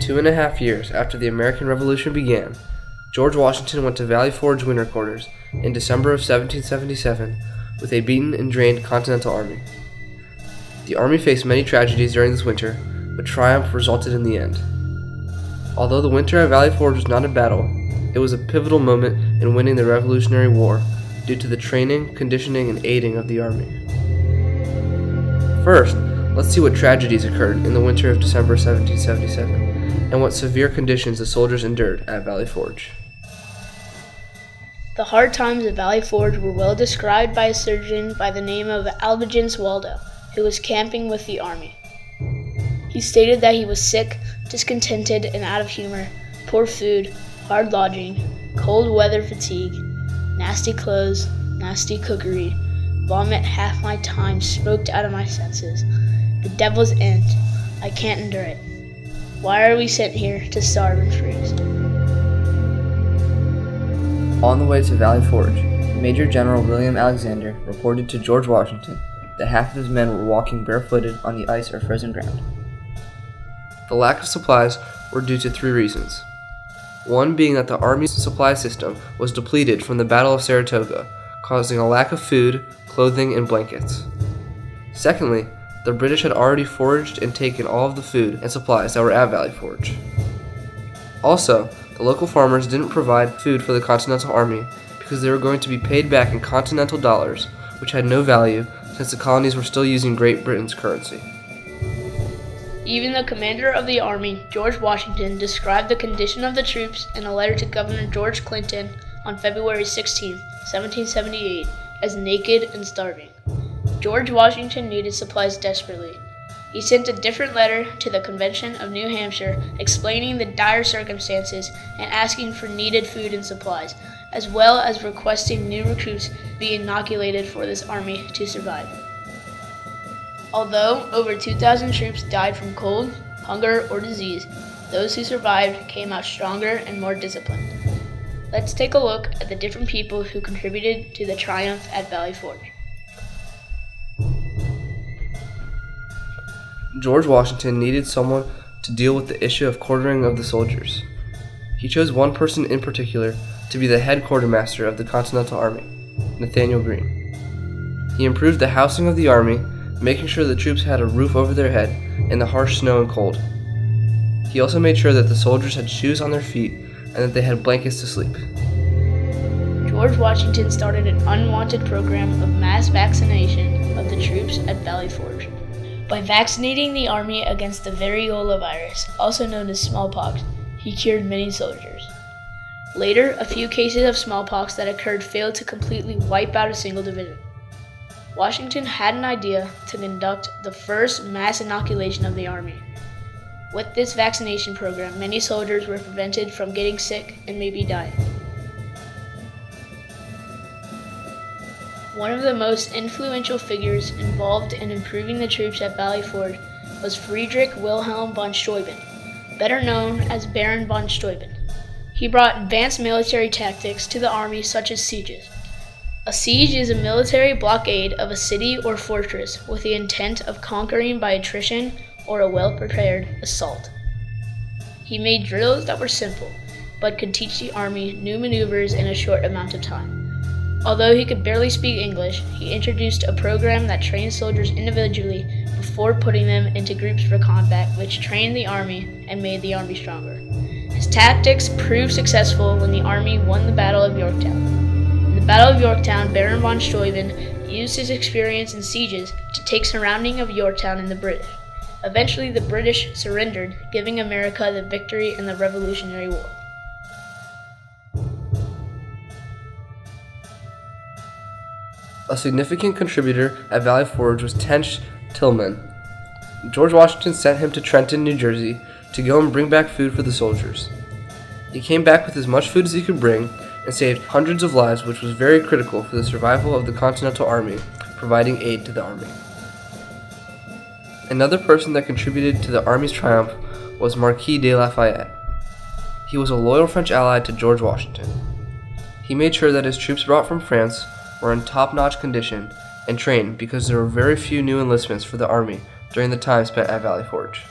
2.5 years after the American Revolution began, George Washington went to Valley Forge winter quarters in December of 1777 with a beaten and drained Continental Army. The Army faced many tragedies during this winter, but triumph resulted in the end. Although the winter at Valley Forge was not a battle, it was a pivotal moment in winning the Revolutionary War due to the training, conditioning, and aiding of the Army. First, let's see what tragedies occurred in the winter of December 1777 and what severe conditions the soldiers endured at Valley Forge. The hard times at Valley Forge were well described by a surgeon by the name of Albigen's Waldo, who was camping with the Army. He stated that he was sick, discontented, and out of humor, poor food, hard lodging, cold weather fatigue, nasty clothes, nasty cookery, vomit half my time smoked out of my senses. The devil's end. I can't endure it. Why are we sent here to starve and freeze? On the way to Valley Forge, Major General William Alexander reported to George Washington that half of his men were walking barefooted on the ice or frozen ground. The lack of supplies were due to 3 reasons. One being that the Army's supply system was depleted from the Battle of Saratoga, causing a lack of food, clothing, and blankets. Secondly, the British had already foraged and taken all of the food and supplies that were at Valley Forge. Also, the local farmers didn't provide food for the Continental Army because they were going to be paid back in Continental dollars, which had no value since the colonies were still using Great Britain's currency. Even the commander of the Army, George Washington, described the condition of the troops in a letter to Governor George Clinton on February 16, 1778, as naked and starving. George Washington needed supplies desperately. He sent a different letter to the Convention of New Hampshire explaining the dire circumstances and asking for needed food and supplies, as well as requesting new recruits be inoculated for this army to survive. Although over 2,000 troops died from cold, hunger, or disease, those who survived came out stronger and more disciplined. Let's take a look at the different people who contributed to the triumph at Valley Forge. George Washington needed someone to deal with the issue of quartering of the soldiers. He chose one person in particular to be the head quartermaster of the Continental Army, Nathaniel Greene. He improved the housing of the army, making sure the troops had a roof over their head in the harsh snow and cold. He also made sure that the soldiers had shoes on their feet and that they had blankets to sleep. George Washington started an unwanted program of mass vaccination of the troops at Valley Forge. By vaccinating the army against the variola virus, also known as smallpox, he cured many soldiers. Later, a few cases of smallpox that occurred failed to completely wipe out a single division. Washington had an idea to conduct the first mass inoculation of the army. With this vaccination program, many soldiers were prevented from getting sick and maybe dying. One of the most influential figures involved in improving the troops at Valley Forge was Friedrich Wilhelm von Steuben, better known as Baron von Steuben. He brought advanced military tactics to the army such as sieges. A siege is a military blockade of a city or fortress with the intent of conquering by attrition or a well-prepared assault. He made drills that were simple, but could teach the army new maneuvers in a short amount of time. Although he could barely speak English, he introduced a program that trained soldiers individually before putting them into groups for combat, which trained the army and made the army stronger. His tactics proved successful when the army won the Battle of Yorktown. In the Battle of Yorktown, Baron von Steuben used his experience in sieges to take surrounding of Yorktown in the British. Eventually, the British surrendered, giving America the victory in the Revolutionary War. A significant contributor at Valley Forge was Tench Tillman. George Washington sent him to Trenton, New Jersey, to go and bring back food for the soldiers. He came back with as much food as he could bring and saved hundreds of lives, which was very critical for the survival of the Continental Army, providing aid to the army. Another person that contributed to the army's triumph was Marquis De Lafayette. He was a loyal French ally to George Washington. He made sure that his troops brought from France were in top-notch condition and trained because there were very few new enlistments for the army during the time spent at Valley Forge.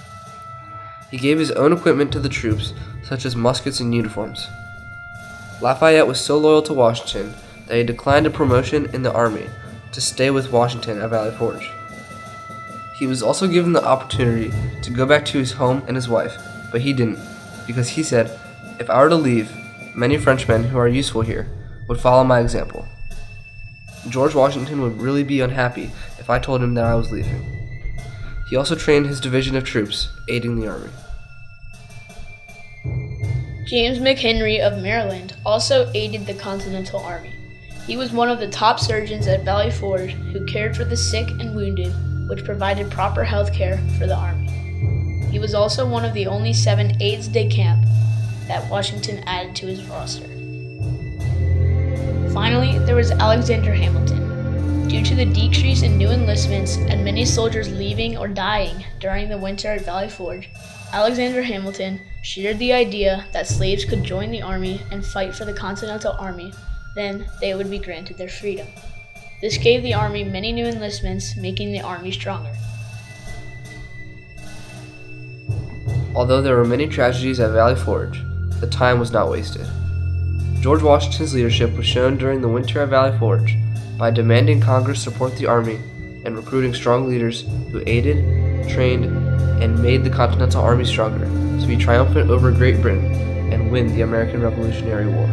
He gave his own equipment to the troops, such as muskets and uniforms. Lafayette was so loyal to Washington that he declined a promotion in the army to stay with Washington at Valley Forge. He was also given the opportunity to go back to his home and his wife, but he didn't, because he said, "If I were to leave, many Frenchmen who are useful here would follow my example. George Washington would really be unhappy if I told him that I was leaving." He also trained his division of troops, aiding the army. James Mchenry of Maryland also aided the Continental Army. He was one of the top surgeons at Valley Forge who cared for the sick and wounded, which provided proper health care for the army. He was also one of the only 7 aides de camp that Washington added to his roster. Finally, there was Alexander Hamilton. Due to the decrease in new enlistments and many soldiers leaving or dying during the winter at Valley Forge, Alexander Hamilton shared the idea that slaves could join the army and fight for the Continental Army, then they would be granted their freedom. This gave the army many new enlistments, making the army stronger. Although there were many tragedies at Valley Forge, the time was not wasted. George Washington's leadership was shown during the winter at Valley Forge by demanding Congress support the army and recruiting strong leaders who aided, trained, and made the Continental Army stronger to be triumphant over Great Britain and win the American Revolutionary War.